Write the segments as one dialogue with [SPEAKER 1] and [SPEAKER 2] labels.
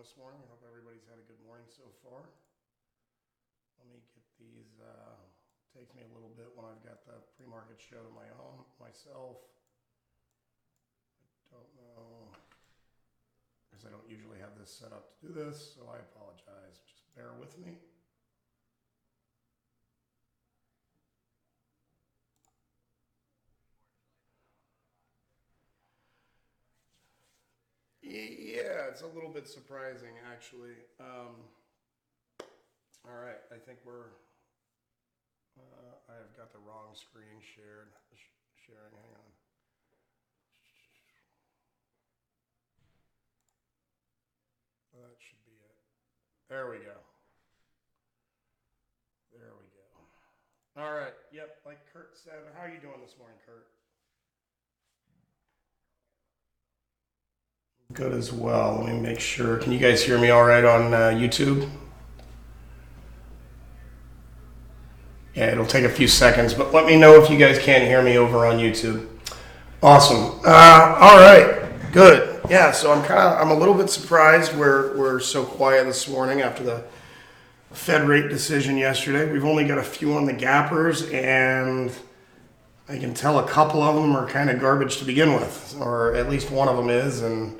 [SPEAKER 1] this morning. I hope everybody's had a good morning so far. Let me get these, takes me a little bit when I've got the pre-market show to myself. I don't know, because I don't usually have this set up to do this, so I apologize. Just bear with me. Yeah, it's a little bit surprising, actually. All right, I think I've got the wrong screen sharing, hang on. That should be it. There we go. There we go. All right, yep, like Kurt said, how are you doing this morning, Kurt? Good as well. Let me make sure. Can you guys hear me all right on YouTube? Yeah, it'll take a few seconds, but let me know if you guys can't hear me over on YouTube. Awesome. All right, good. Yeah, so I'm a little bit surprised we're so quiet this morning after the Fed rate decision yesterday. We've only got a few on the gappers, and I can tell a couple of them are kind of garbage to begin with, or at least one of them is, and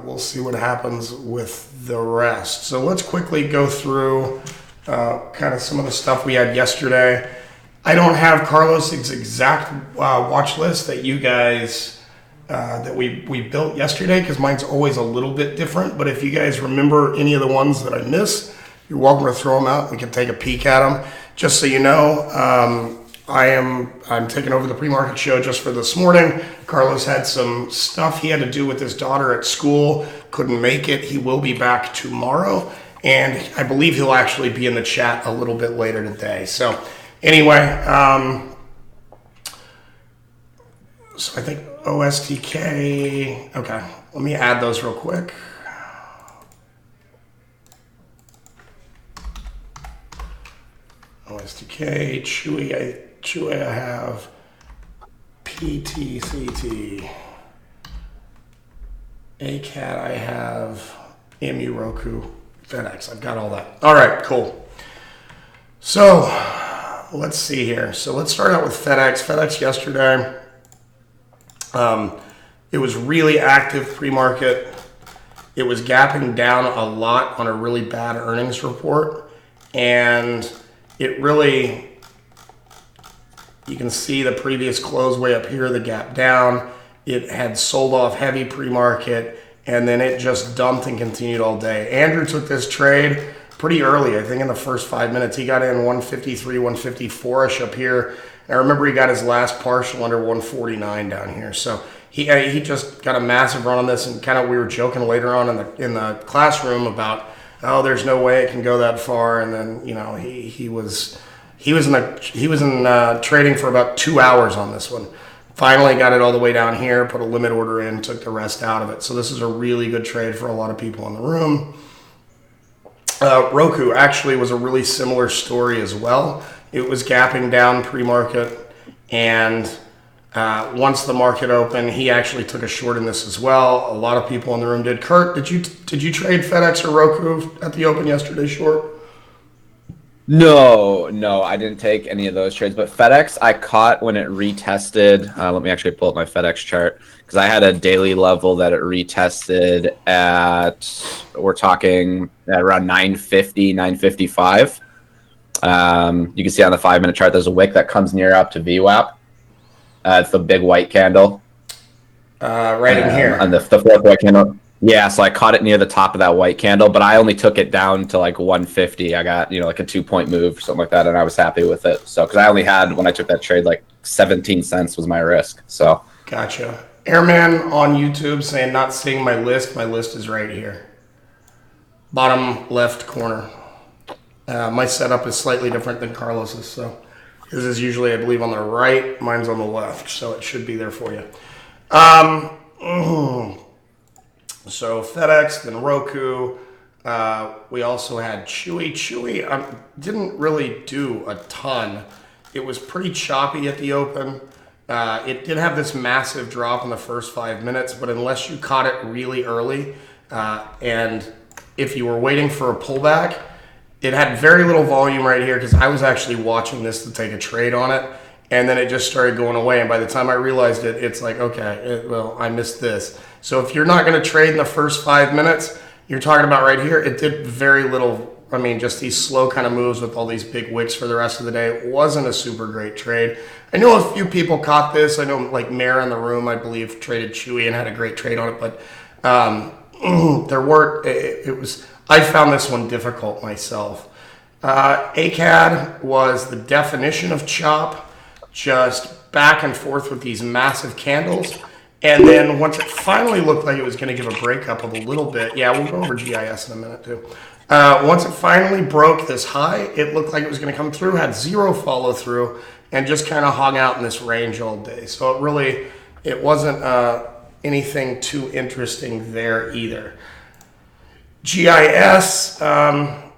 [SPEAKER 1] we'll see what happens with the rest. So let's quickly go through kind of some of the stuff we had yesterday. I don't have Carlos's exact watch list that you guys that we built yesterday, because mine's always a little bit different. But if you guys remember any of the ones that I missed, you're welcome to throw them out. We can take a peek at them. Just so you know, I'm taking over the pre-market show just for this morning. Carlos had some stuff he had to do with his daughter at school, couldn't make it. He will be back tomorrow, and I believe he'll actually be in the chat a little bit later today. So anyway, so I think OSTK, okay, let me add those real quick. OSTK, Chewy I have, PTCT, ACAT I have, MU Roku, FedEx, I've got all that. All right, cool. So let's see here. So let's start out with FedEx. FedEx yesterday, it was really active pre-market. It was gapping down a lot on a really bad earnings report, and it really, you can see the previous close way up here, the gap down. It had sold off heavy pre-market, and then it just dumped and continued all day. Andrew took this trade pretty early. I think in the first 5 minutes, he got in 153, 154-ish up here. And I remember he got his last partial under 149 down here. So he just got a massive run on this, and kind of we were joking later on in the classroom about, oh, there's no way it can go that far. And then, you know, he was in trading for about 2 hours on this one. Finally got it all the way down here, put a limit order in, took the rest out of it. So this is a really good trade for a lot of people in the room. Roku actually was a really similar story as well. It was gapping down pre-market, and once the market opened, he actually took a short in this as well. A lot of people in the room did. Kurt, did you trade FedEx or Roku at the open yesterday short?
[SPEAKER 2] No, I didn't take any of those trades. But FedEx, I caught when it retested. Let me actually pull up my FedEx chart, because I had a daily level that it retested at, we're talking at around 950, 955. You can see on the 5-minute chart, there's a wick that comes near up to VWAP. It's the big white candle.
[SPEAKER 1] Right in here.
[SPEAKER 2] On the fourth white candle. Yeah, so I caught it near the top of that white candle, but I only took it down to like 150. I got, like a 2-point move or something like that, and I was happy with it. So, because I only had, when I took that trade, like 17 cents was my risk. So.
[SPEAKER 1] Gotcha. Airman on YouTube saying, not seeing my list. My list is right here. Bottom left corner. My setup is slightly different than Carlos's, so his is usually, I believe, on the right. Mine's on the left, so it should be there for you. So FedEx, then Roku. We also had Chewy. Chewy didn't really do a ton. It was pretty choppy at the open. It did have this massive drop in the first 5 minutes, but unless you caught it really early, And if you were waiting for a pullback, it had very little volume right here because I was actually watching this to take a trade on it. And then it just started going away. And by the time I realized it, it's like, okay, well, I missed this. So if you're not going to trade in the first 5 minutes, you're talking about right here, it did very little. I mean, just these slow kind of moves with all these big wicks for the rest of the day. It wasn't a super great trade. I know a few people caught this. I know like Mayor in the room, I believe, traded Chewy and had a great trade on it. But there weren't, it was, I found this one difficult myself. ACAD was the definition of chop, just back and forth with these massive candles. And then once it finally looked like it was going to give a breakup of a little bit, yeah, we'll go over GIS in a minute too. Once it finally broke this high, it looked like it was going to come through, had zero follow through, and just kind of hung out in this range all day. So it wasn't anything too interesting there either. GIS kind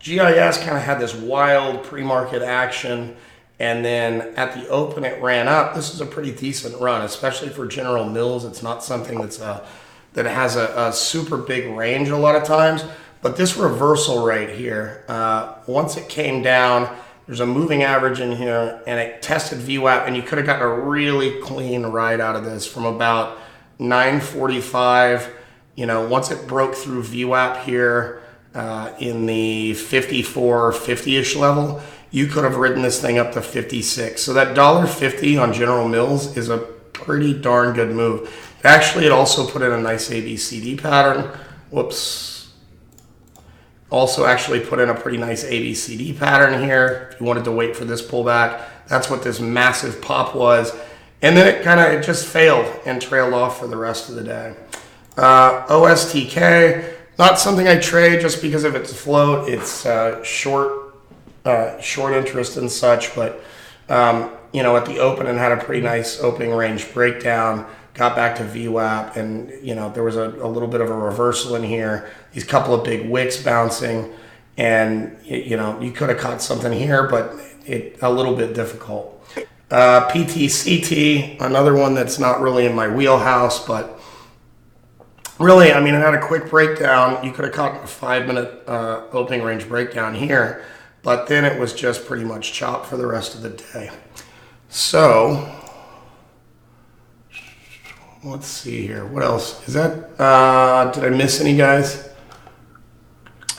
[SPEAKER 1] of had this wild pre-market action, and then at the open it ran up. This is a pretty decent run, especially for General Mills. It's not something that has a super big range a lot of times, but this reversal right here, once it came down, there's a moving average in here, and it tested VWAP, and you could have gotten a really clean ride out of this from about 945. Once it broke through VWAP here in the 54.50-ish level, you could have ridden this thing up to 56. So that $1.50 on General Mills is a pretty darn good move. Actually, it also put in a nice ABCD pattern. Whoops. Also actually put in a pretty nice ABCD pattern here. If you wanted to wait for this pullback, that's what this massive pop was. And then it just failed and trailed off for the rest of the day. OSTK, not something I trade just because of its float. It's short interest and such, but at the open and had a pretty nice opening range breakdown, got back to VWAP, and there was a little bit of a reversal in here, these couple of big wicks bouncing, and you could have caught something here, but a little bit difficult. PTCT, another one that's not really in my wheelhouse, but really, it had a quick breakdown. You could have caught a 5-minute opening range breakdown here, but then it was just pretty much chopped for the rest of the day. So let's see here. What else? Is that, did I miss any guys?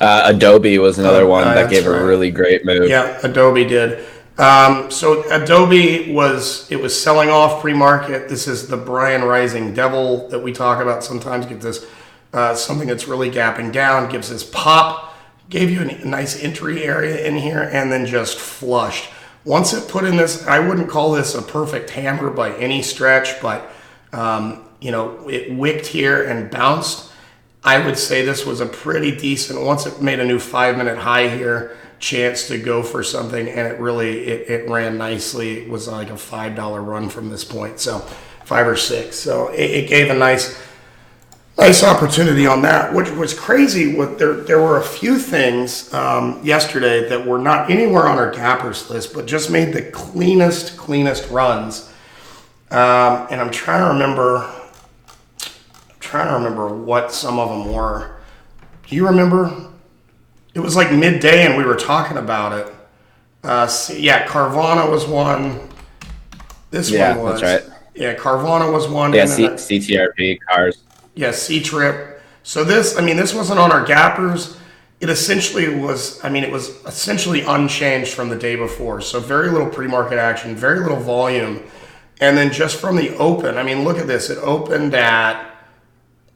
[SPEAKER 2] Adobe was another one that gave a really great move.
[SPEAKER 1] Yeah, Adobe did. So Adobe was selling off pre-market. This is the Brian Rising Devil that we talk about sometimes. Get this, something that's really gapping down, gives this pop, gave you a nice entry area in here, and then just flushed. Once it put in this, I wouldn't call this a perfect hammer by any stretch, but it wicked here and bounced. I would say this was a pretty decent, once it made a new 5-minute high here, chance to go for something, and it ran nicely. It was like a $5 run from this point, so 5 or 6. So it gave a nice opportunity on that, which was crazy. There were a few things yesterday that were not anywhere on our gappers list, but just made the cleanest runs. And I'm trying to remember what some of them were. Do you remember? It was like midday and we were talking about it. Carvana was one. This one was.
[SPEAKER 2] That's right.
[SPEAKER 1] Yeah, Carvana was one.
[SPEAKER 2] Yeah, CTRP cars.
[SPEAKER 1] Yeah, C-Trip. So this wasn't on our gappers. It essentially was, it was essentially unchanged from the day before. So very little pre-market action, very little volume. And then just from the open, look at this. It opened at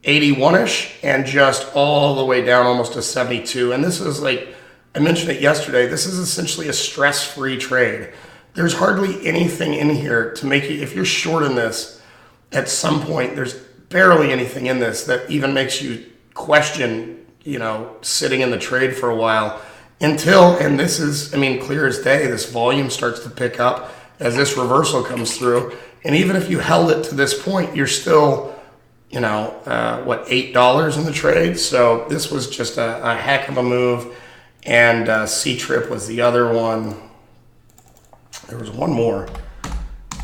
[SPEAKER 1] 81-ish and just all the way down almost to 72. And this is like, I mentioned it yesterday, this is essentially a stress-free trade. There's hardly anything in here to make you, if you're short in this, at some point, there's barely anything in this that even makes you question, sitting in the trade for a while until, and this is, clear as day, this volume starts to pick up as this reversal comes through. And even if you held it to this point, you're still, $8 in the trade. So this was just a heck of a move. And C-Trip was the other one. There was one more,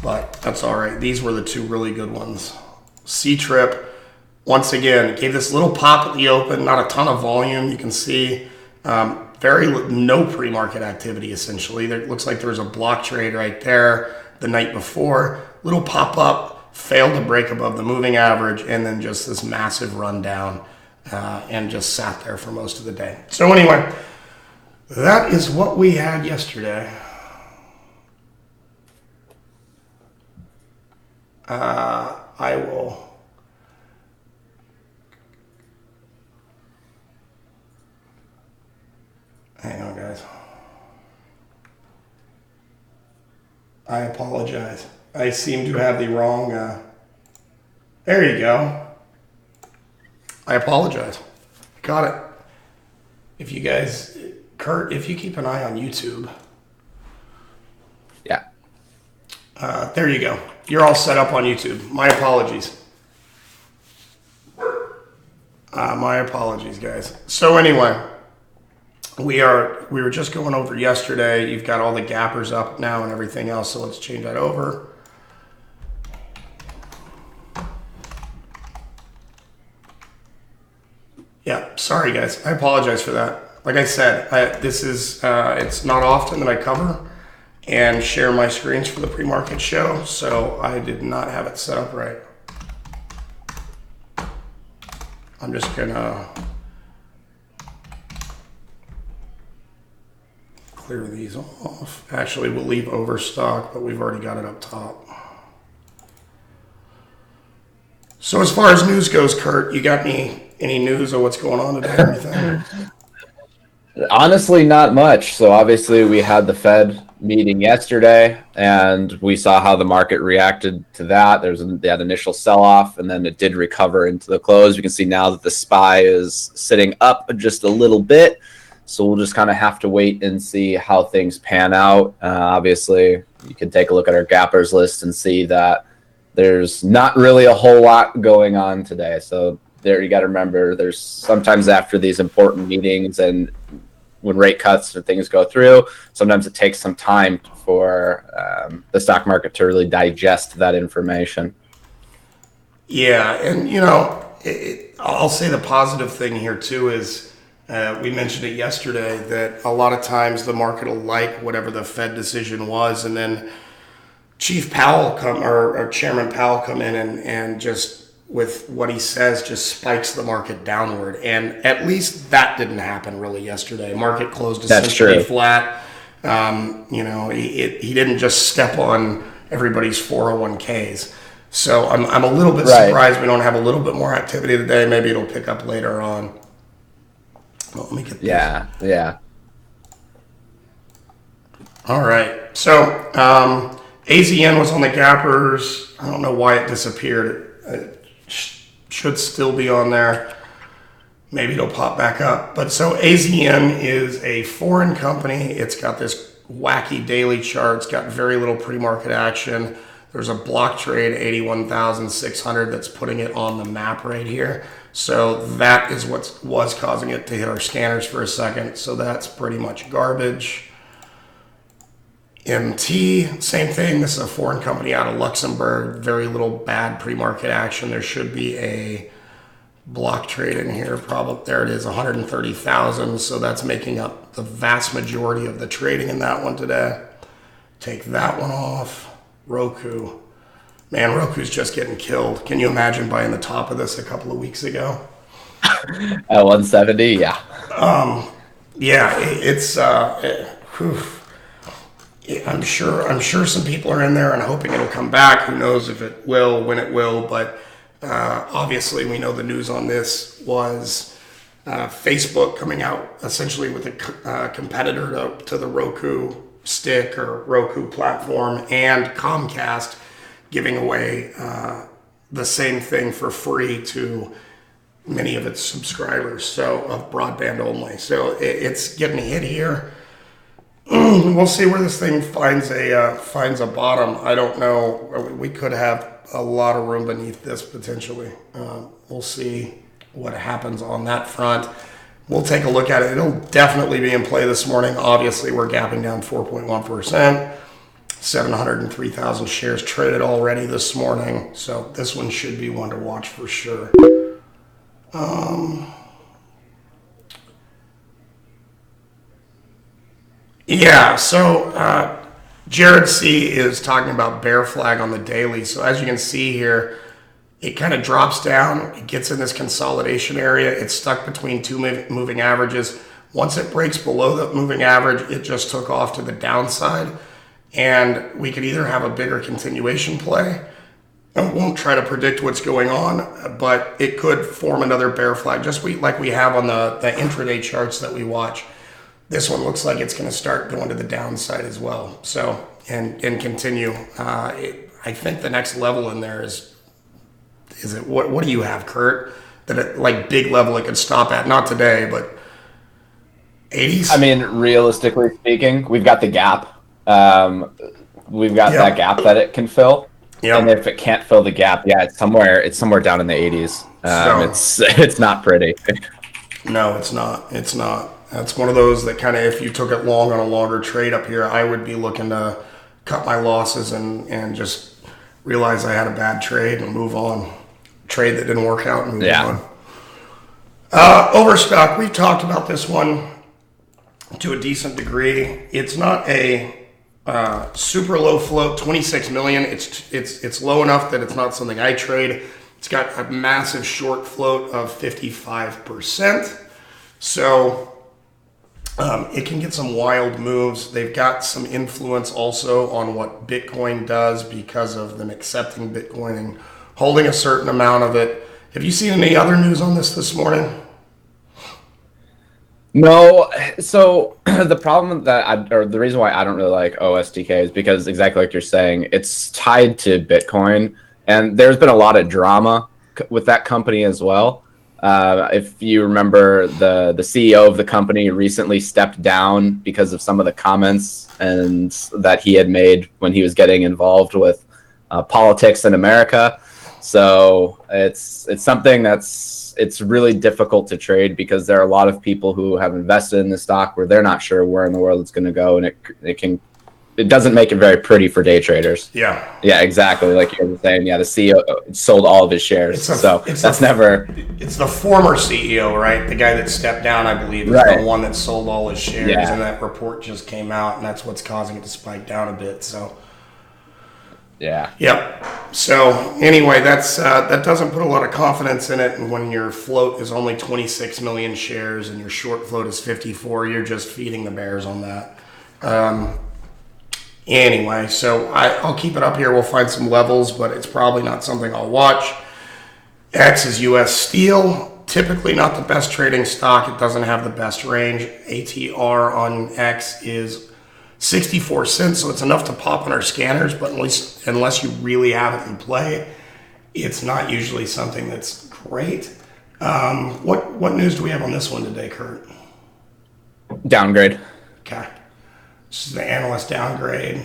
[SPEAKER 1] but that's all right. These were the two really good ones. C-Trip, once again, gave this little pop at the open, not a ton of volume. You can see no pre-market activity, essentially. There looks like there was a block trade right there the night before. Little pop-up, failed to break above the moving average, and then just this massive rundown and just sat there for most of the day. So anyway, that is what we had yesterday. I will... Hang on, guys. I apologize. I seem to have the wrong... There you go. I apologize. Got it. If you guys... Kurt, if you keep an eye on YouTube...
[SPEAKER 2] Yeah.
[SPEAKER 1] There you go. You're all set up on YouTube. My apologies. My apologies, guys. So anyway, we were just going over yesterday. You've got all the gappers up now and everything else, so let's change that over. Yeah, sorry guys. I apologize for that. Like I said, it's not often that I cover and share my screens for the pre-market show, so I did not have it set up right. I'm just gonna clear these off. Actually, we'll leave overstock, but we've already got it up top. So as far as news goes, Kurt, you got any news of what's going on today or anything?
[SPEAKER 2] Honestly, not much. So obviously we had the Fed meeting yesterday and we saw how the market reacted to that. There's that initial sell-off and then it did recover into the close. You can see now that the SPY is sitting up just a little bit. So we'll just kind of have to wait and see how things pan out. Obviously, you can take a look at our gappers list and see that there's not really a whole lot going on today. So there, you got to remember, there's sometimes after these important meetings and when rate cuts or things go through, sometimes it takes some time for the stock market to really digest that information.
[SPEAKER 1] Yeah, and I'll say the positive thing here too is we mentioned it yesterday that a lot of times the market will like whatever the Fed decision was, and then Chief Powell or Chairman Powell come in and just with what he says just spikes the market downward, and at least that didn't happen really yesterday. Market closed essentially flat. He didn't just step on everybody's 401ks. So I'm a little bit surprised we don't have a little bit more activity today. Maybe it'll pick up later on. Well, let me get this.
[SPEAKER 2] Yeah.
[SPEAKER 1] All right. So AZN was on the gappers. I don't know why it disappeared. It should still be on there. Maybe it'll pop back up. But so AZN is a foreign company. It's got this wacky daily chart. It's got very little pre-market action. There's a block trade, 81,600, that's putting it on the map right here. So that is what was causing it to hit our scanners for a second. So that's pretty much garbage. MT, same thing. This is a foreign company out of Luxembourg. Very little bad pre-market action. There should be a block trade in here. Probably there it is, 130,000. So that's making up the vast majority of the trading in that one today. Take that one off. Roku. Man, Roku's just getting killed. Can you imagine buying the top of this a couple of weeks ago?
[SPEAKER 2] At 170, yeah.
[SPEAKER 1] It's I'm sure some people are in there and hoping it'll come back. Who knows if it will, when it will, but obviously we know the news on this was Facebook coming out essentially with a competitor to the Roku stick or Roku platform, and Comcast giving away the same thing for free to many of its subscribers, so of broadband only. So it's getting hit here. We'll see where this thing finds a bottom. I don't know. We could have a lot of room beneath this potentially. We'll see what happens on that front. We'll take a look at it. It'll definitely be in play this morning. Obviously, we're gapping down 4.1%. 703,000 shares traded already this morning. So this one should be one to watch for sure. Yeah, so Jared C is talking about bear flag on the daily. So as you can see here, it kind of drops down. It gets in this consolidation area. It's stuck between two moving averages. Once it breaks below the moving average, it just took off to the downside. And we could either have a bigger continuation play. I won't try to predict what's going on, but it could form another bear flag, just like we have on the intraday charts that we watch. This one looks like it's going to start going to the downside as well. So, and continue. I think the next level in there is it, what do you have, Kurt? That it, like big level it could stop at, not today, but 80s?
[SPEAKER 2] I mean, realistically speaking, we've got the gap. We've got that gap that it can fill. Yep. And if it can't fill the gap, yeah, it's somewhere down in the 80s. It's not pretty.
[SPEAKER 1] No, it's not. It's not. That's one of those that kind of, if you took it long on a longer trade up here, I would be looking to cut my losses and just realize I had a bad trade and move on. Trade that didn't work out and move on. Overstock, we've talked about this one to a decent degree. It's not a super low float, 26 million. It's low enough that it's not something I trade. It's got a massive short float of 55%. So it can get some wild moves. They've got some influence also on what Bitcoin does because of them accepting Bitcoin and holding a certain amount of it. Have you seen any other news on this morning?
[SPEAKER 2] No. So the problem or the reason why I don't really like OSTK is because exactly like you're saying, it's tied to Bitcoin, and there's been a lot of drama with that company as well. If you remember, the CEO of the company recently stepped down because of some of the comments and that he had made when he was getting involved with politics in America. So it's something it's really difficult to trade because there are a lot of people who have invested in the stock where they're not sure where in the world it's going to go, and it doesn't make it very pretty for day traders.
[SPEAKER 1] Yeah,
[SPEAKER 2] exactly. Like you were saying, the CEO sold all of his shares. It's
[SPEAKER 1] the former CEO, right? The guy that stepped down, I believe, is the one that sold all his shares, and that report just came out, and that's what's causing it to spike down a bit. So, Yep. So anyway, that doesn't put a lot of confidence in it, and when your float is only 26 million shares and your short float is 54, you're just feeding the bears on that. Anyway, so I'll keep it up here. We'll find some levels, but it's probably not something I'll watch. X is U.S. Steel. Typically not the best trading stock. It doesn't have the best range. ATR on X is 64 cents, so it's enough to pop on our scanners, but unless you really have it in play, it's not usually something that's great. What news do we have on this one today, Kurt?
[SPEAKER 2] Downgrade.
[SPEAKER 1] Okay. This is the analyst downgrade.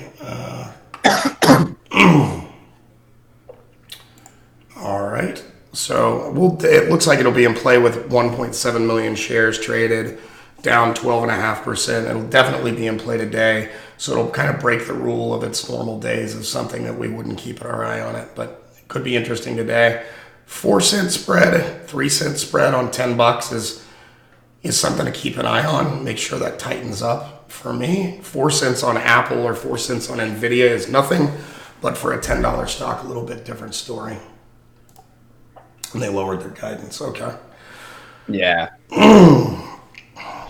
[SPEAKER 1] All right. So it looks like it'll be in play with 1.7 million shares traded, down 12.5%. It'll definitely be in play today. So it'll kind of break the rule of its normal days of something that we wouldn't keep our eye on it, but it could be interesting today. 4-cent spread, 3-cent spread on $10 is something to keep an eye on. Make sure that tightens up. For me, 4 cents on Apple or 4 cents on Nvidia is nothing, but for a $10 stock, a little bit different story. And they lowered their guidance. Okay.
[SPEAKER 2] Yeah.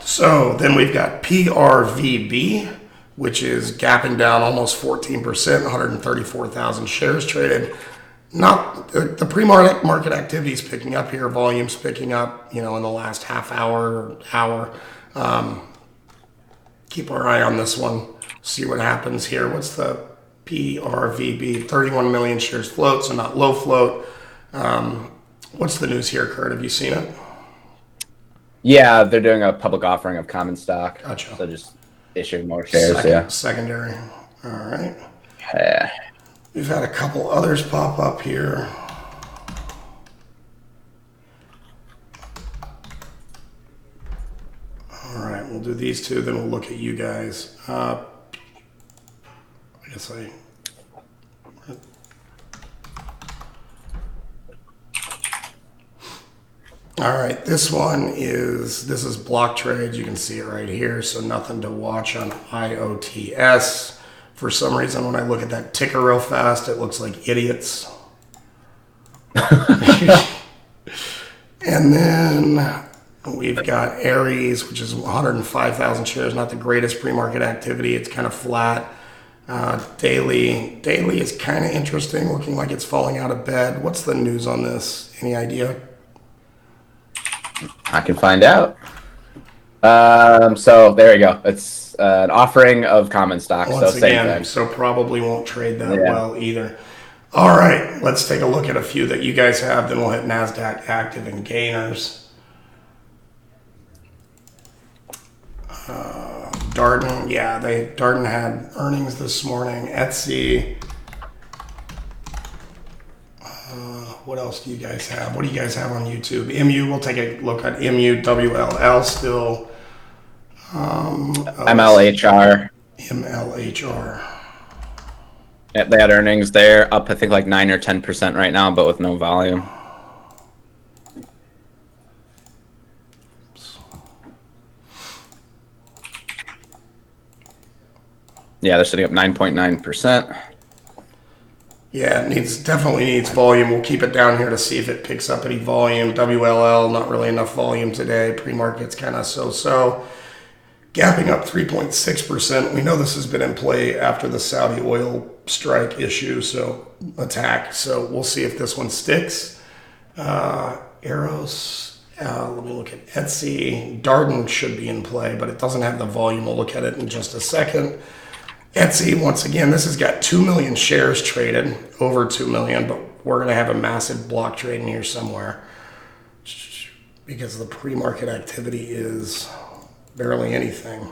[SPEAKER 1] So then we've got PRVB, which is gapping down almost 14%, 134,000 shares traded. Not the pre-market activity is picking up here, volumes picking up, in the last half hour or hour. Keep our eye on this one. See what happens here. What's the PRVB? 31 million shares float, so not low float. What's the news here, Kurt? Have you seen it?
[SPEAKER 2] Yeah, they're doing a public offering of common stock.
[SPEAKER 1] Gotcha.
[SPEAKER 2] So just issuing more shares.
[SPEAKER 1] Secondary. All right.
[SPEAKER 2] Yeah.
[SPEAKER 1] We've had a couple others pop up here. All right, we'll do these two, then we'll look at you guys. I guess I. All right, this is block trades. You can see it right here, so nothing to watch on IOTS. For some reason, when I look at that ticker real fast, it looks like idiots. And then we've got Aries, which is 105,000 shares, not the greatest pre-market activity. It's kind of flat. Daily is kind of interesting, looking like it's falling out of bed. What's the news on this? Any idea?
[SPEAKER 2] I can find out. So there you go. It's an offering of common stock.
[SPEAKER 1] Once
[SPEAKER 2] so same
[SPEAKER 1] again,
[SPEAKER 2] thing.
[SPEAKER 1] so probably won't trade that well either. All right, let's take a look at a few that you guys have. Then we'll hit NASDAQ active and gainers. Darden, Darden had earnings this morning. Etsy. What else do you guys have? What do you guys have on YouTube? MU, we'll take a look at MU, WLL still.
[SPEAKER 2] MLHR.
[SPEAKER 1] MLHR.
[SPEAKER 2] Yeah, they had earnings. They're up, I think, like 9 or 10% right now, but with no volume. Yeah, they're sitting up 9.9%.
[SPEAKER 1] Yeah, it definitely needs volume. We'll keep it down here to see if it picks up any volume. WLL, not really enough volume today. Pre-market's kind of so-so. Gapping up 3.6%. We know this has been in play after the Saudi oil strike issue, attack. So we'll see if this one sticks. Eros, let me look at Etsy. Darden should be in play, but it doesn't have the volume. We'll look at it in just a second. Etsy, once again, this has got 2 million shares traded, over 2 million, but we're going to have a massive block trade in here somewhere because the pre-market activity is barely anything.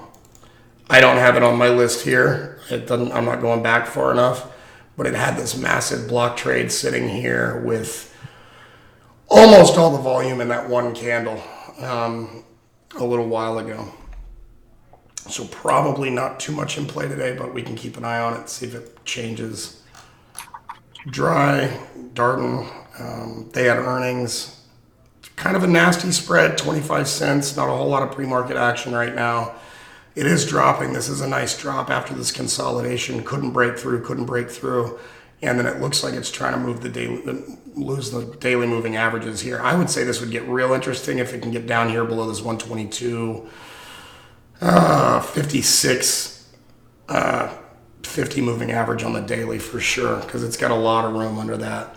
[SPEAKER 1] I don't have it on my list here. I'm not going back far enough, but it had this massive block trade sitting here with almost all the volume in that one candle a little while ago. So probably not too much in play today, but we can keep an eye on it, see if it changes. Dry, Darden, they had earnings. Kind of a nasty spread, 25 cents. Not a whole lot of pre-market action right now. It is dropping. This is a nice drop after this consolidation. Couldn't break through. And then it looks like it's trying to lose the daily moving averages here. I would say this would get real interesting if it can get down here below this 122. 56, 50 moving average on the daily for sure, because it's got a lot of room under that.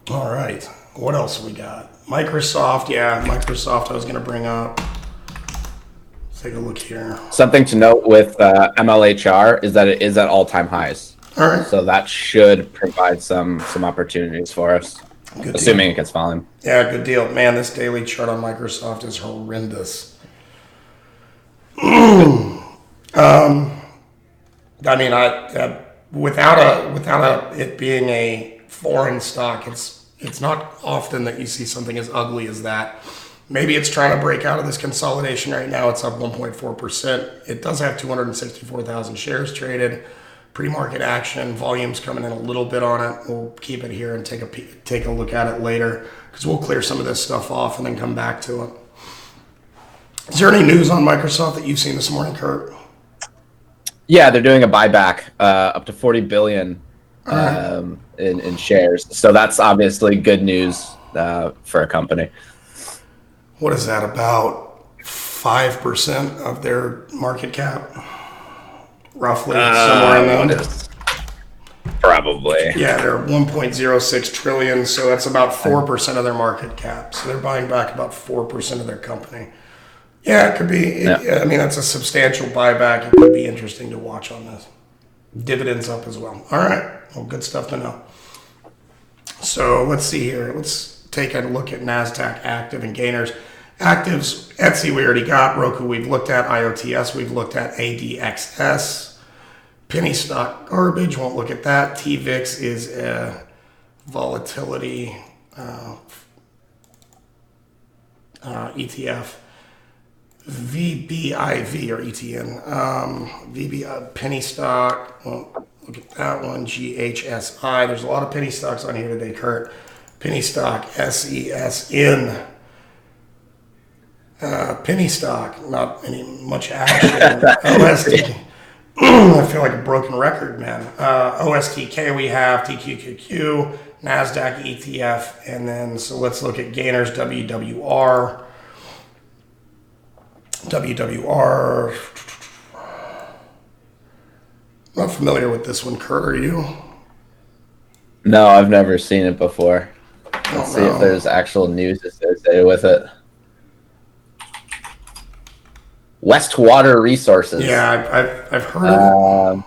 [SPEAKER 1] All right, what else we got? Microsoft, Microsoft I was going to bring up. Let's take a look here.
[SPEAKER 2] Something to note with MLHR is that it is at all-time highs.
[SPEAKER 1] All right.
[SPEAKER 2] So that should provide some opportunities for us, assuming it gets volume.
[SPEAKER 1] Yeah, good deal. Man, this daily chart on Microsoft is horrendous. Without it being a foreign stock, it's not often that you see something as ugly as that. Maybe it's trying to break out of this consolidation right now. It's up 1.4%. It does have 264,000 shares traded. Pre-market action, volume's coming in a little bit on it. We'll keep it here and take a look at it later because we'll clear some of this stuff off and then come back to it. Is there any news on Microsoft that you've seen this morning, Kurt?
[SPEAKER 2] Yeah, they're doing a buyback up to 40 billion in shares. So that's obviously good news for a company.
[SPEAKER 1] What is that, about 5% of their market cap? Roughly, somewhere in there.
[SPEAKER 2] Probably.
[SPEAKER 1] Yeah, they're 1.06 trillion, so that's about 4% of their market cap. So they're buying back about 4% of their company. Yeah, it could be. I mean, that's a substantial buyback. It could be interesting to watch on this. Dividends up as well. All right. Well, good stuff to know. So let's see here. Let's take a look at NASDAQ active and gainers. Actives, Etsy we already got. Roku we've looked at. IOTS we've looked at. ADXS. Penny stock garbage. Won't look at that. TVIX is a volatility ETF. VBIV or ETN. Penny stock. Well, look at that one. GHSI. There's a lot of penny stocks on here today, Kurt. Penny stock. SESN. Penny stock. Not any much action. OST. I feel like a broken record, man. OSTK we have. TQQQ. NASDAQ ETF. And then, so let's look at gainers. WWR. WWR. Not familiar with this one, Kurt, are you?
[SPEAKER 2] No, I've never seen it before. Let's see if there's actual news associated with it. Westwater Resources.
[SPEAKER 1] Yeah, I've heard of it.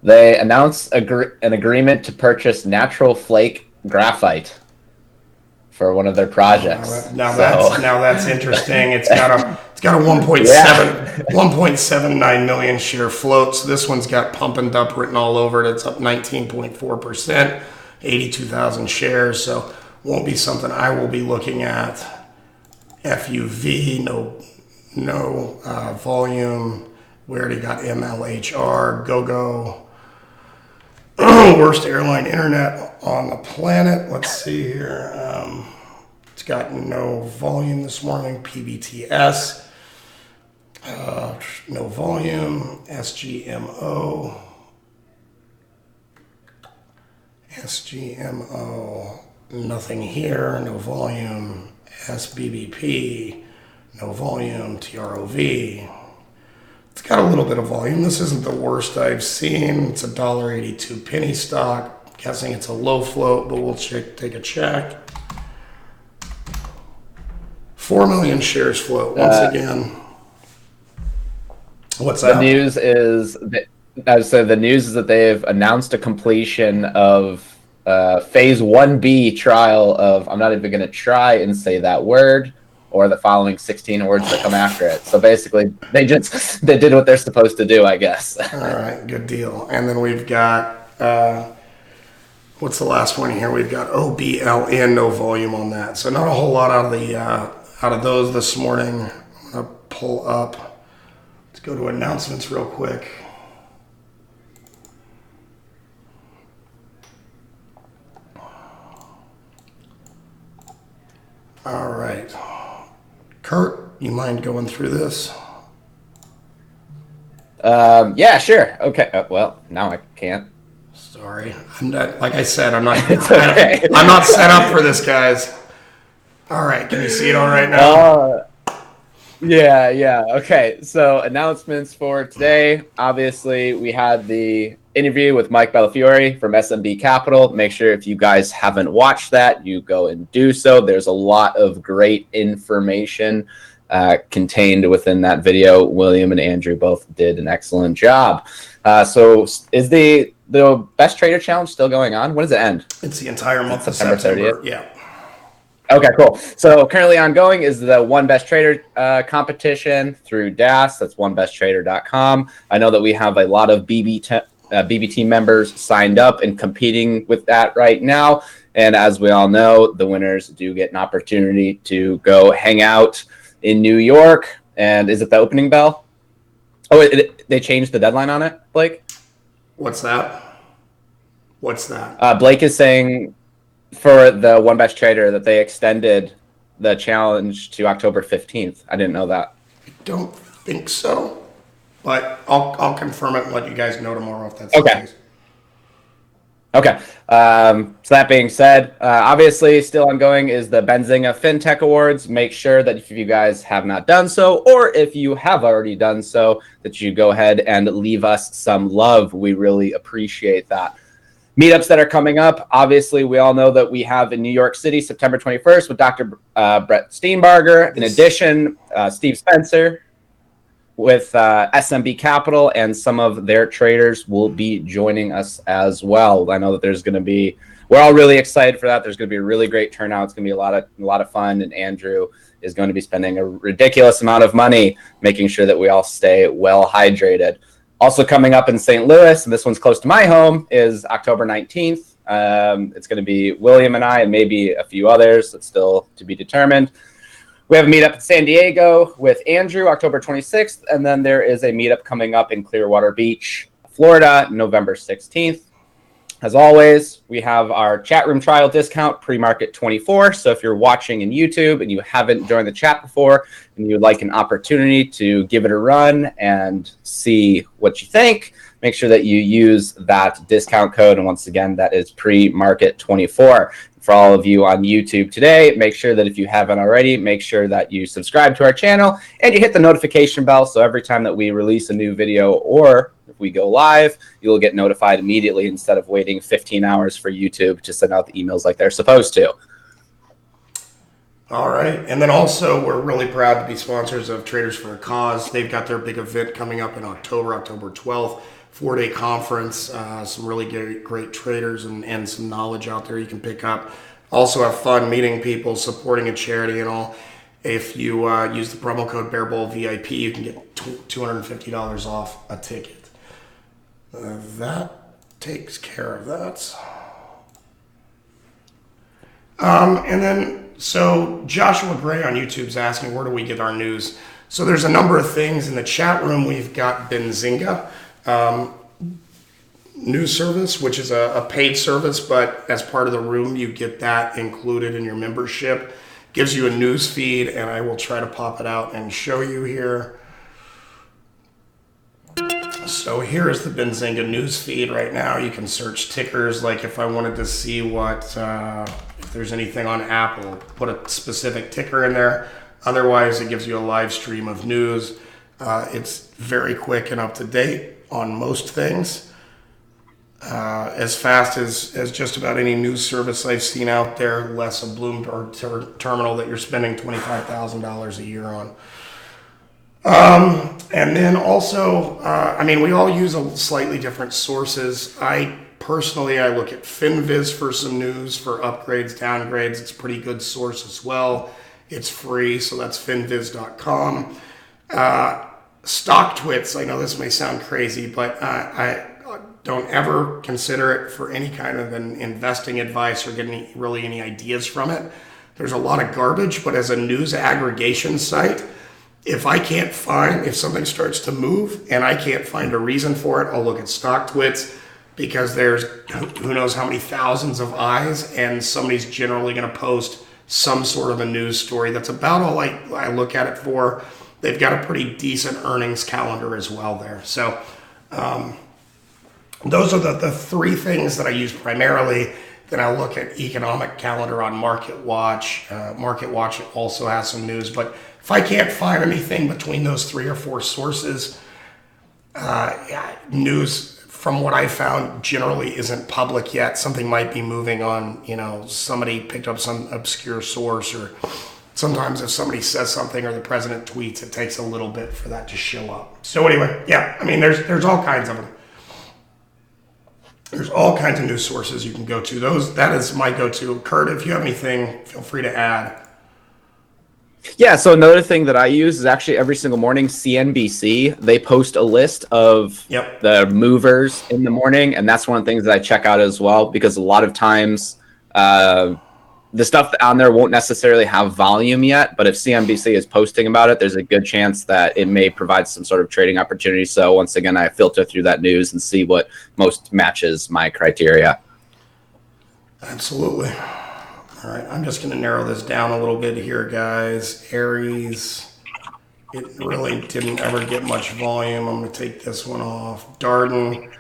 [SPEAKER 2] They announced an agreement to purchase natural flake graphite for one of their projects.
[SPEAKER 1] Now that's interesting. It's got a 1.79 million share float. So this one's got pump and dump written all over it. It's up 19.4%, 82,000 shares. So won't be something I will be looking at. FUV, no volume. We already got MLHR, GoGo. Worst airline internet on the planet. Let's see here. It's got no volume this morning. PBTS. No volume. SGMO. Nothing here. No volume. SBBP. No volume. TROV. It's got a little bit of volume. This isn't the worst I've seen. It's $1.82 penny stock. Guessing it's a low float, but we'll take a check. 4 million shares float once again. What's that?
[SPEAKER 2] The news is that they've announced a completion of phase 1B trial of, I'm not even going to try and say that word, or the following 16 words that come after it. So basically, they did what they're supposed to do, I guess.
[SPEAKER 1] All right, good deal. And then we've got, what's the last one here? We've got OBLN, no volume on that. So not a whole lot out of those this morning. I'm gonna pull up. Let's go to announcements real quick. All right. Kurt, you mind going through this?
[SPEAKER 2] Yeah, sure. Okay. Well, now I can't.
[SPEAKER 1] Sorry, I'm not. Like I said, I'm not.
[SPEAKER 2] It's okay.
[SPEAKER 1] I'm not set up for this, guys. All right, can you see it all right now?
[SPEAKER 2] Yeah. Okay. So announcements for today. Obviously, we had the interview with Mike Bellafiore from SMB Capital. Make sure if you guys haven't watched that, you go and do so. There's a lot of great information contained within that video. William and Andrew both did an excellent job. So is the Best Trader Challenge still going on? When does it end?
[SPEAKER 1] It's the entire month of September. 30th. Yeah.
[SPEAKER 2] Okay, cool. So currently ongoing is the One Best Trader competition through DAS. That's onebesttrader.com. I know that we have a lot of BBT members signed up and competing with that right now. And as we all know, the winners do get an opportunity to go hang out in New York. And is it the opening bell? Oh, they changed the deadline on it, Blake?
[SPEAKER 1] What's that?
[SPEAKER 2] Blake is saying for the One Best Trader that they extended the challenge to October 15th. I didn't know that.
[SPEAKER 1] I don't think so, but I'll confirm it and let you guys know tomorrow if that's
[SPEAKER 2] okay.
[SPEAKER 1] The case.
[SPEAKER 2] Okay. So that being said, obviously still ongoing is the Benzinga FinTech Awards. Make sure that if you guys have not done so, or if you have already done so, that you go ahead and leave us some love. We really appreciate that. Meetups that are coming up. Obviously, we all know that we have in New York City, September 21st with Dr. Brett Steenbarger. In addition, Steve Spencer with SMB Capital, and some of their traders will be joining us as well. I know that there's going to be, we're all really excited for that. There's going to be a really great turnout. It's going to be a lot of fun, and Andrew is going to be spending a ridiculous amount of money making sure that we all stay well hydrated. Also coming up in St. Louis, and this one's close to my home, is October 19th. It's going to be William and I, and maybe a few others. That's still to be determined. We have a meetup in San Diego with Andrew, October 26th, and then there is a meetup coming up in Clearwater Beach, Florida, November 16th. As always, we have our chat room trial discount, pre-market 24. So if you're watching in YouTube and you haven't joined the chat before and you'd like an opportunity to give it a run and see what you think, make sure that you use that discount code. And once again, that is pre-market 24. For all of you on YouTube today, make sure that if you haven't already, make sure that you subscribe to our channel and you hit the notification bell. So every time that we release a new video or if we go live, you'll get notified immediately instead of waiting 15 hours for YouTube to send out the emails like they're supposed to.
[SPEAKER 1] All right. And then also, we're really proud to be sponsors of Traders for a Cause. They've got their big event coming up in October 12th, 4-day conference. Some really great traders and some knowledge out there you can pick up. Also have fun meeting people, supporting a charity and all. If you use the promo code BearBullVIP, you can get $250 off a ticket. That takes care of that. And then, so Joshua Gray on YouTube is asking, where do we get our news? So there's a number of things. In the chat room, we've got Benzinga news service, which is a paid service, but as part of the room, you get that included in your membership. Gives you a news feed, and I will try to pop it out and show you here. So here is the Benzinga news feed right now. You can search tickers, like if I wanted to see what, if there's anything on Apple, put a specific ticker in there. Otherwise, it gives you a live stream of news. It's very quick and up to date on most things. As fast as just about any news service I've seen out there, less a Bloomberg terminal that you're spending $25,000 a year on. And then also, I mean, we all use a slightly different sources. Personally, I look at FinViz for some news, for upgrades, downgrades. It's a pretty good source as well. It's free, so that's finviz.com. StockTwits, I know this may sound crazy, but I don't ever consider it for any kind of an investing advice or getting really any ideas from it. There's a lot of garbage, but as a news aggregation site, if something starts to move and I can't find a reason for it, I'll look at StockTwits, because there's who knows how many thousands of eyes, and somebody's generally going to post some sort of a news story. That's about all I look at it for. They've got a pretty decent earnings calendar as well there. So those are the three things that I use primarily. Then I look at economic calendar on MarketWatch. MarketWatch also has some news, but if I can't find anything between those 3 or 4 sources, news from what I found generally isn't public yet. Something might be moving on, somebody picked up some obscure source, or sometimes if somebody says something or the president tweets, it takes a little bit for that to show up. So anyway, yeah, I mean, there's all kinds of them. There's all kinds of news sources you can go to. That is my go-to. Kurt, if you have anything, feel free to add.
[SPEAKER 2] Yeah, so another thing that I use is actually every single morning, CNBC, they post a list of the movers in the morning, and that's one of the things that I check out as well, because a lot of times the stuff on there won't necessarily have volume yet, but if CNBC is posting about it, there's a good chance that it may provide some sort of trading opportunity. So once again, I filter through that news and see what most matches my criteria.
[SPEAKER 1] Absolutely. All right, I'm just going to narrow this down a little bit here, guys. Aries, it really didn't ever get much volume. I'm going to take this one off. Darden,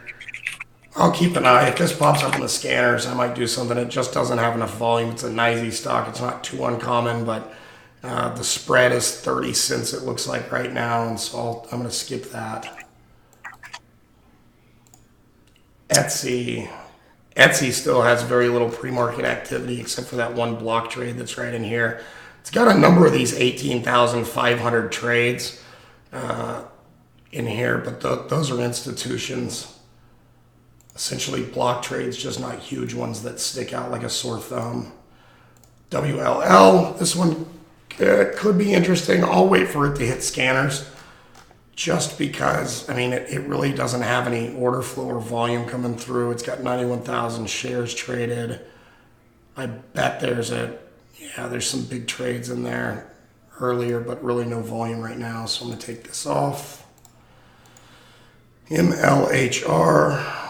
[SPEAKER 1] I'll keep an eye. If this pops up in the scanners, I might do something. It just doesn't have enough volume. It's a NYSE stock. It's not too uncommon, but the spread is 30 cents, it looks like right now, and so I'm going to skip that. Etsy still has very little pre-market activity except for that one block trade that's right in here. It's got a number of these 18,500 trades in here, but those are institutions. Essentially block trades, just not huge ones that stick out like a sore thumb. WLL, this one could be interesting. I'll wait for it to hit scanners, just because, I mean, it really doesn't have any order flow or volume coming through. It's got 91,000 shares traded. I bet there's some big trades in there earlier, but really no volume right now. So I'm going to take this off. MLHR.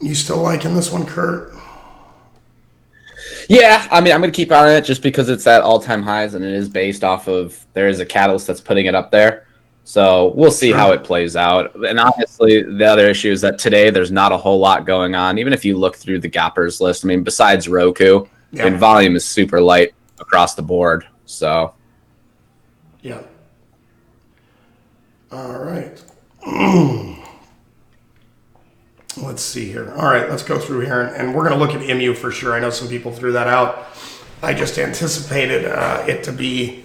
[SPEAKER 1] You still liking this one, Kurt?
[SPEAKER 2] Yeah, I mean, I'm going to keep on it just because it's at all-time highs and it is based off of there is a catalyst that's putting it up there. So we'll see how it plays out. And honestly, the other issue is that today there's not a whole lot going on. Even if you look through the gappers list, I mean, besides Roku, and volume is super light across the board. So,
[SPEAKER 1] yeah. All right. Let's see here. All right, let's go through here, and we're going to look at MU for sure. I know some people threw that out. I just anticipated it to be.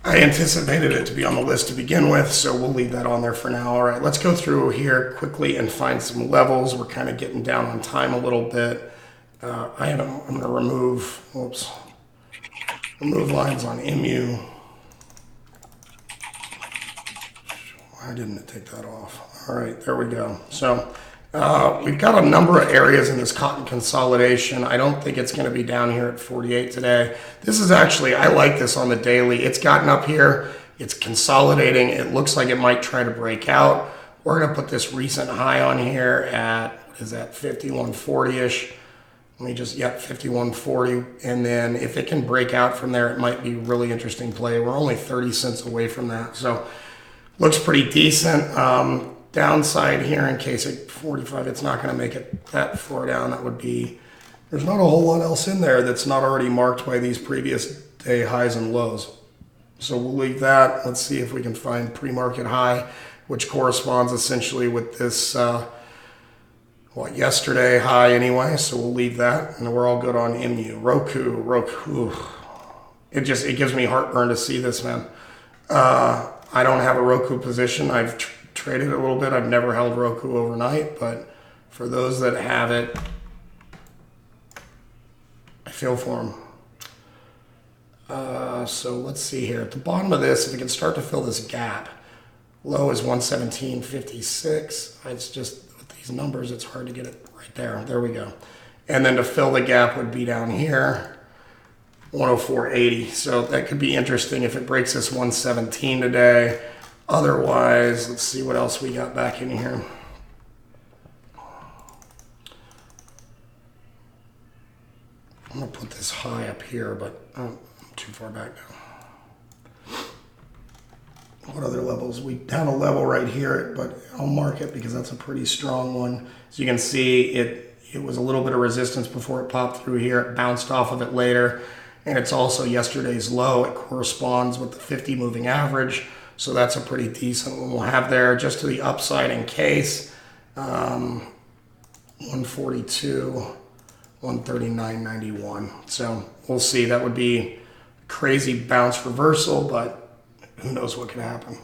[SPEAKER 1] I anticipated it to be on the list to begin with, so we'll leave that on there for now. All right, let's go through here quickly and find some levels. We're kind of getting down on time a little bit. I'm going to remove lines on MU. Why didn't it take that off? All right, there we go. So we've got a number of areas in this cotton consolidation. I don't think it's going to be down here at 48 today. This is actually, I like this on the daily. It's gotten up here. It's consolidating. It looks like it might try to break out. We're going to put this recent high on here at, is that 5140-ish? Let me just, 5140. And then if it can break out from there, it might be a really interesting play. We're only 30 cents away from that. So looks pretty decent. Downside here in case at 45, it's not going to make it that far down. That would be, there's not a whole lot else in there that's not already marked by these previous day highs and lows. So we'll leave that. Let's see if we can find pre-market high, which corresponds essentially with this, yesterday high anyway. So we'll leave that, and we're all good on MU. Roku. It gives me heartburn to see this, man. I don't have a Roku position. I've traded it a little bit. I've never held Roku overnight, but for those that have it, I feel for them. So let's see here. At the bottom of this, if we can start to fill this gap, low is 117.56. It's just with these numbers, it's hard to get it right there. There we go. And then to fill the gap would be down here, 104.80. So that could be interesting if it breaks this 117 today. Otherwise, let's see what else we got back in here. I'm going to put this high up here, but I'm too far back now. What other levels? We have a level right here, but I'll mark it because that's a pretty strong one. As you can see, it was a little bit of resistance before it popped through here. It bounced off of it later, and it's also yesterday's low. It corresponds with the 50 moving average, so that's a pretty decent one we'll have there. Just to the upside in case, 142, 139.91. So we'll see. That would be a crazy bounce reversal, but who knows what could happen.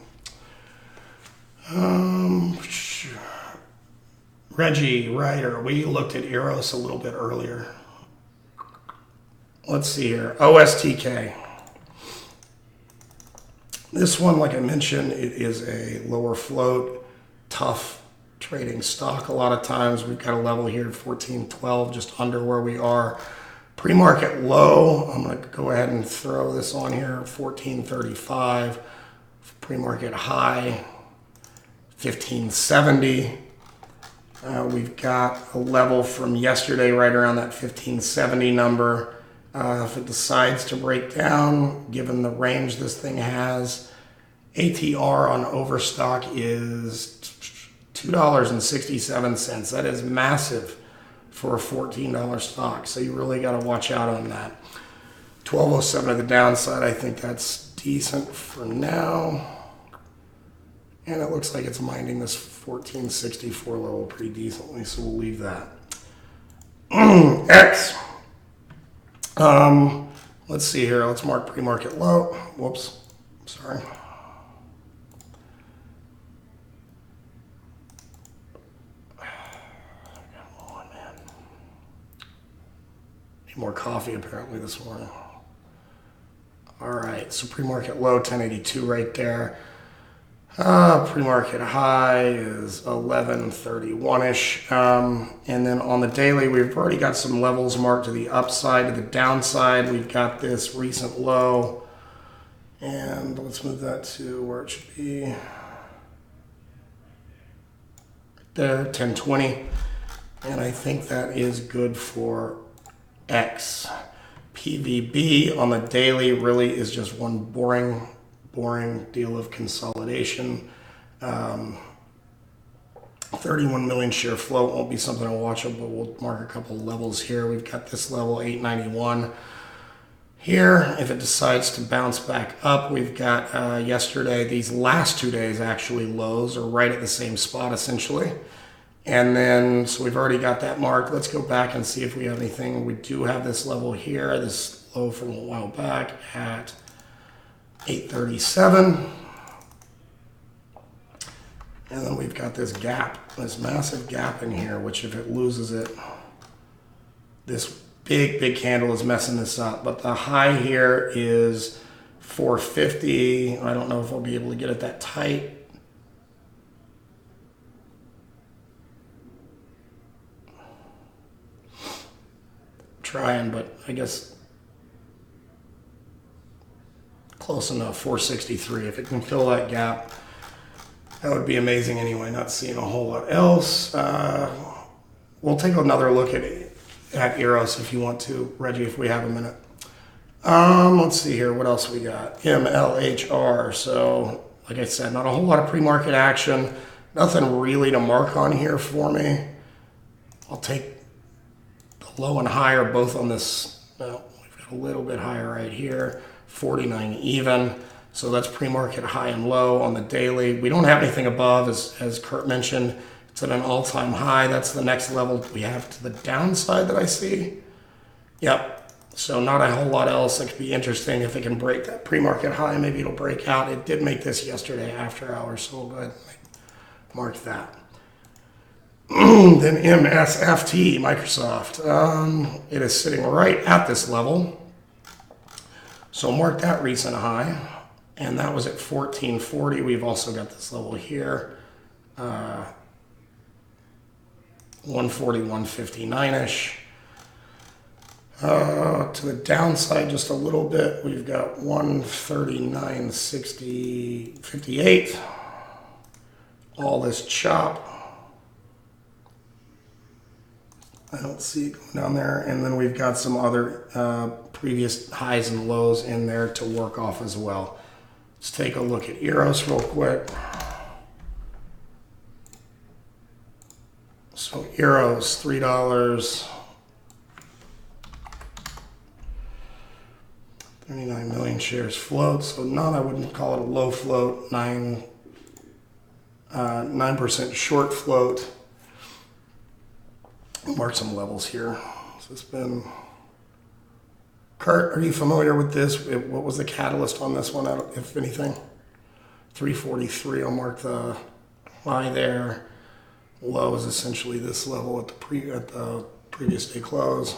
[SPEAKER 1] Reggie Ryder, we looked at Eros a little bit earlier. Let's see here. OSTK. This one, like I mentioned, it is a lower float, tough trading stock. A lot of times we've got a level here at 14.12, just under where we are. Pre-market low, I'm going to go ahead and throw this on here, 14.35. Pre-market high, 15.70. We've got a level from yesterday right around that 15.70 number. If it decides to break down, given the range this thing has, ATR on Overstock is $2.67. That is massive for a $14 stock, so you really got to watch out on that. 1207 to the downside, I think that's decent for now. And it looks like it's minding this 1464 level pretty decently, so we'll leave that. X. Let's see here. Let's mark pre-market low. Whoops. Sorry. Need more coffee apparently this morning. All right. So pre-market low, 1082 right there. Pre-market high is 1131-ish. And then on the daily, we've already got some levels marked to the upside. To the downside, we've got this recent low And let's move that to where it should be. There, 1020. And I think that is good for X. PVB on the daily really is just one boring deal of consolidation. 31 million share float won't be something to watch, but we'll mark a couple levels here. We've got this level 891 here. If it decides to bounce back up, we've got yesterday, these last 2 days actually lows are right at the same spot essentially. And then, so we've already got that marked. Let's go back and see if we have anything. We do have this level here, this low from a while back at 837. And then we've got this gap, this massive gap in here, which if it loses it, this big candle is messing this up. But the high here is 450. I don't know if I'll be able to get it that tight. Trying, but I guess close enough. 463. If it can fill that gap, that would be amazing anyway. Not seeing a whole lot else. We'll take another look at Eros if you want to, Reggie, if we have a minute. Let's see here. What else we got? MLHR. So, like I said, not a whole lot of pre-market action. Nothing really to mark on here for me. I'll take the low and high are both on this. Well, we've got a little bit higher right here. 49 even. So that's pre-market high and low on the daily. We don't have anything above, as Kurt mentioned. It's at an all-time high. That's the next level we have to the downside that I see. Yep. So not a whole lot else that could be interesting. If it can break that pre-market high, maybe it'll break out. It did make this yesterday after hours, so we'll go ahead and mark that. Then MSFT, Microsoft. It is sitting right at this level. So mark that recent high. And that was at 1440. We've also got this level here. 140, 159-ish. To the downside just a little bit, we've got 139.60, 58. All this chop. I don't see it going down there. And then we've got some other previous highs and lows in there to work off as well. Let's take a look at Eros real quick. So Eros, $3. 39 million shares float. So not, I wouldn't call it a low float. 9% short float. Mark some levels here. So it's been. Kurt, are you familiar with this? What was the catalyst on this one, if anything? 343, I'll mark the high there. Low is essentially this level at the previous day close.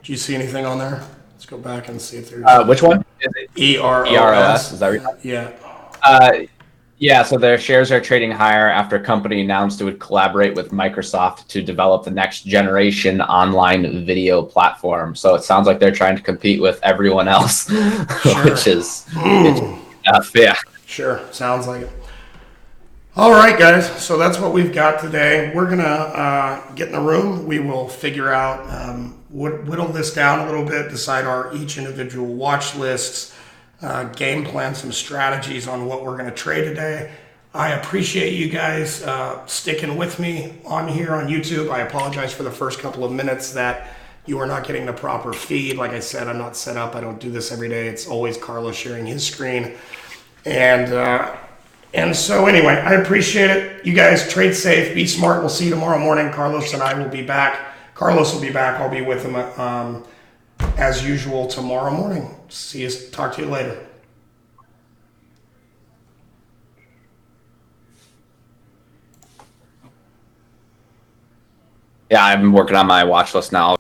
[SPEAKER 1] Do you see anything on there? Let's go back and see if there's...
[SPEAKER 2] Which one? Is it
[SPEAKER 1] EROS?
[SPEAKER 2] Is that right?
[SPEAKER 1] Yeah.
[SPEAKER 2] Yeah, so their shares are trading higher after a company announced it would collaborate with Microsoft to develop the next generation online video platform. So it sounds like they're trying to compete with everyone else,
[SPEAKER 1] Sure.
[SPEAKER 2] which is yeah.
[SPEAKER 1] Sure, sounds like it. All right, guys, so that's what we've got today. We're going to get in the room. We will figure out, whittle this down a little bit, decide our each individual watch lists, game plan some strategies on what we're going to trade today. I appreciate you guys sticking with me on here on YouTube. I apologize for the first couple of minutes that you are not getting the proper feed. Like I said, I'm not set up. I don't do this every day. It's always Carlos sharing his screen. And so anyway, I appreciate it. You guys trade safe, be smart. We'll see you tomorrow morning. Carlos and I will be back. Carlos will be back. I'll be with him as usual tomorrow morning. See you. Talk to you later.
[SPEAKER 2] Yeah, I'm working on my watch list now.